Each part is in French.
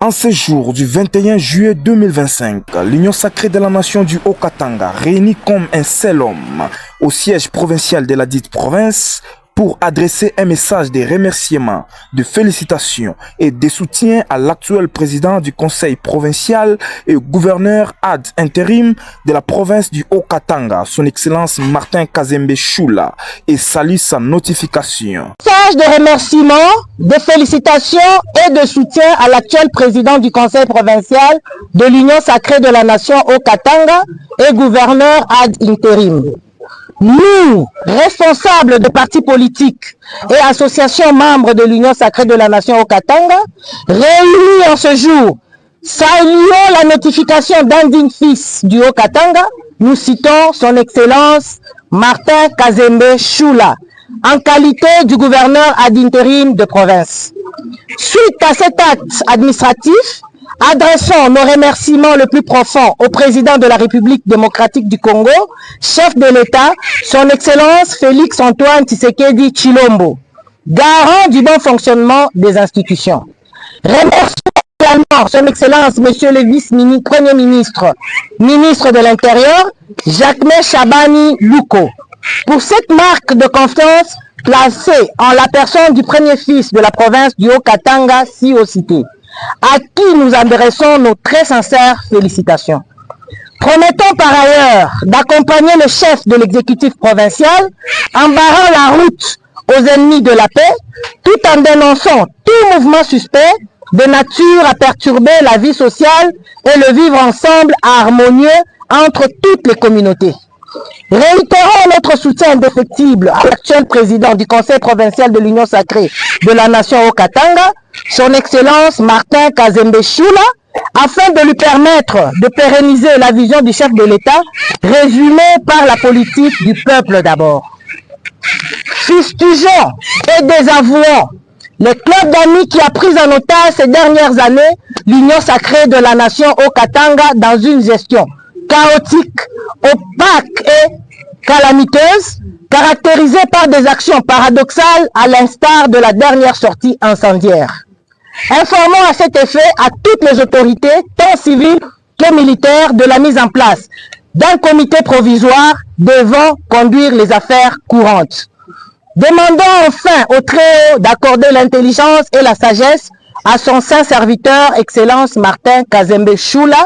En ce jour du 21 juillet 2025, l'Union sacrée de la nation du Haut-Katanga, réunie comme un seul homme au siège provincial de la dite province, pour adresser un message de remerciements, de félicitations et de soutien à l'actuel président du conseil provincial et gouverneur ad intérim de la province du Haut-Katanga, son excellence Martin Kazembe Choula, et salue sa notification. Message de remerciements, de félicitations et de soutien à l'actuel président du conseil provincial de l'Union sacrée de la nation Haut-Katanga et gouverneur ad intérim. Nous, responsables de partis politiques et associations membres de l'Union sacrée de la nation Haut-Katanga, réunis en ce jour, saluons la notification d'un digne fils du Haut-Katanga, nous citons son excellence Martin Kazembe Choula, en qualité du gouverneur ad intérim de province. Suite à cet acte administratif, adressons nos remerciements le plus profond au président de la République démocratique du Congo, chef de l'État, son excellence Félix Antoine Tshisekedi Tshilombo, garant du bon fonctionnement des institutions. Remercions également son excellence monsieur le vice-premier ministre, ministre de l'Intérieur, Jacques Chabani Louko, pour cette marque de confiance placée en la personne du premier fils de la province du Haut-Katanga, si au cité, à qui nous adressons nos très sincères félicitations. Promettons par ailleurs d'accompagner le chef de l'exécutif provincial en barrant la route aux ennemis de la paix, tout en dénonçant tout mouvement suspect de nature à perturber la vie sociale et le vivre ensemble harmonieux entre toutes les communautés. Réitérons notre soutien indéfectible à l'actuel président du conseil provincial de l'Union sacrée de la nation Haut-Katanga, son excellence Martin Kazembe Choula, afin de lui permettre de pérenniser la vision du chef de l'État, résumée par la politique du peuple d'abord. Fustigeons et désavouons le club d'amis qui a pris en otage ces dernières années l'Union sacrée de la nation Haut-Katanga dans une gestion chaotique, opaque et calamiteuse, caractérisée par des actions paradoxales à l'instar de la dernière sortie incendiaire. Informons à cet effet à toutes les autorités, tant civiles que militaires, de la mise en place d'un comité provisoire devant conduire les affaires courantes. Demandons enfin au Très-Haut d'accorder l'intelligence et la sagesse à son saint serviteur, Excellence Martin Kazembe Choula,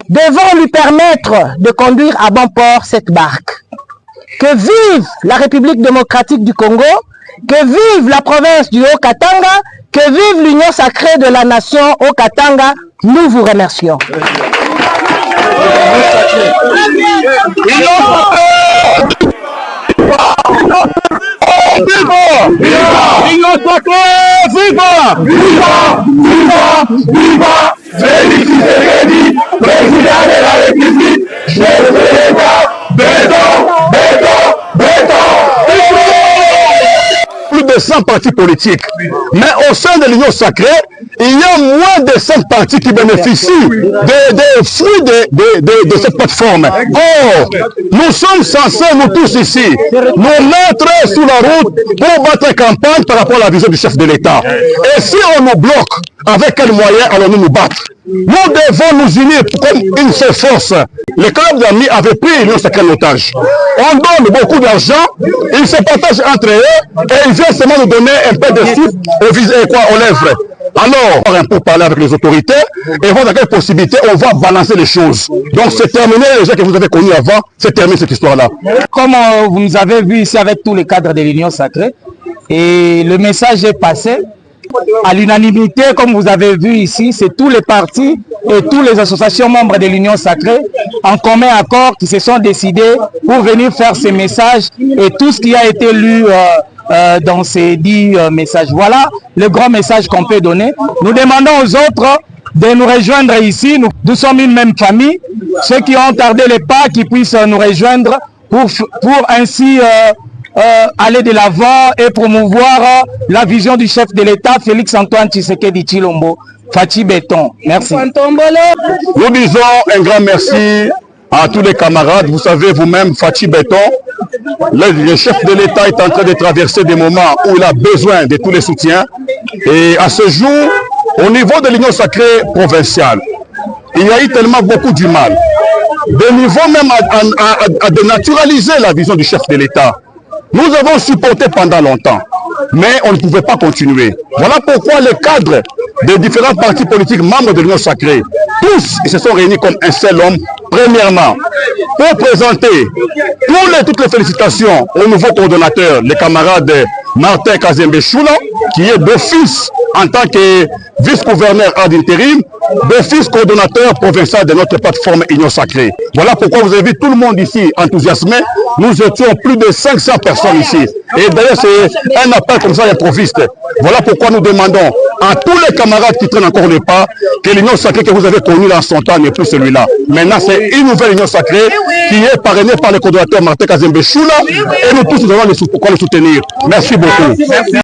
devant lui permettre de conduire à bon port cette barque. Que vive la République démocratique du Congo, que vive la province du Haut-Katanga, que vive l'Union sacrée de la nation Haut-Katanga, nous vous remercions. Viva! L'Union sacrée! Viva! Viva! Viva! Viva! Félix Tshisekedi, président de la République, chef de l'État, béton, béton, béton! Plus de 100 partis politiques, mais au sein de l'Union sacrée, il y a moins de 5 partis qui bénéficient des fruits de cette plateforme. Or, nous sommes censés, nous tous ici, nous mettre sur la route pour battre campagne par rapport à la vision du chef de l'État. Et si on nous bloque, avec quels moyens allons-nous nous battre? Nous devons nous unir comme une seule force. Le club d'amis avait pris l'Union sacrée en otage. On donne beaucoup d'argent, ils se partagent entre eux et ils viennent seulement nous donner un peu de sucre aux lèvres. Alors, pour parler avec les autorités et voir dans quelle possibilité on va balancer les choses. Donc c'est terminé, les gens que vous avez connus avant, c'est terminé cette histoire-là. Comme vous nous avez vu ici avec tous les cadres de l'Union sacrée, et le message est passé à l'unanimité, comme vous avez vu ici, c'est tous les partis et toutes les associations membres de l'Union sacrée en commun accord qui se sont décidés pour venir faire ces messages et tout ce qui a été lu dans ces 10 messages. Voilà le grand message qu'on peut donner. Nous demandons aux autres de nous rejoindre ici. Nous sommes une même famille. Ceux qui ont tardé les pas, qui puissent nous rejoindre pour ainsi aller de l'avant et promouvoir la vision du chef de l'État, Félix Antoine Tshisekedi Tshilombo, Fati Béton. Merci. Nous disons un grand merci à tous les camarades. Vous savez vous-même, Fachi Béton, le chef de l'État est en train de traverser des moments où il a besoin de tous les soutiens. Et à ce jour, au niveau de l'Union sacrée provinciale, il y a eu tellement beaucoup du mal. De niveau même à dénaturaliser la vision du chef de l'État. Nous avons supporté pendant longtemps, mais on ne pouvait pas continuer. Voilà pourquoi les cadres des différents partis politiques membres de l'Union sacrée, tous, ils se sont réunis comme un seul homme, premièrement, pour présenter toutes les félicitations au nouveau coordonnateur, le camarade Martin Kazembe Choula, qui est d'office en tant que vice-gouverneur ad intérim, d'office coordonnateur provincial de notre plateforme Union Sacrée. Voilà pourquoi vous avez vu tout le monde ici enthousiasmé. Nous étions plus de 500 personnes ici. Et d'ailleurs, c'est un appel comme ça improviste. Voilà pourquoi nous demandons à tous les camarades qui traînent encore le pas que l'Union Sacrée que vous avez connue dans son temps n'est plus celui-là. Maintenant, c'est une nouvelle Union Sacrée qui est parrainée par le coordonnateur Martin Kazembe Choula et nous tous, nous allons le soutenir. Merci beaucoup.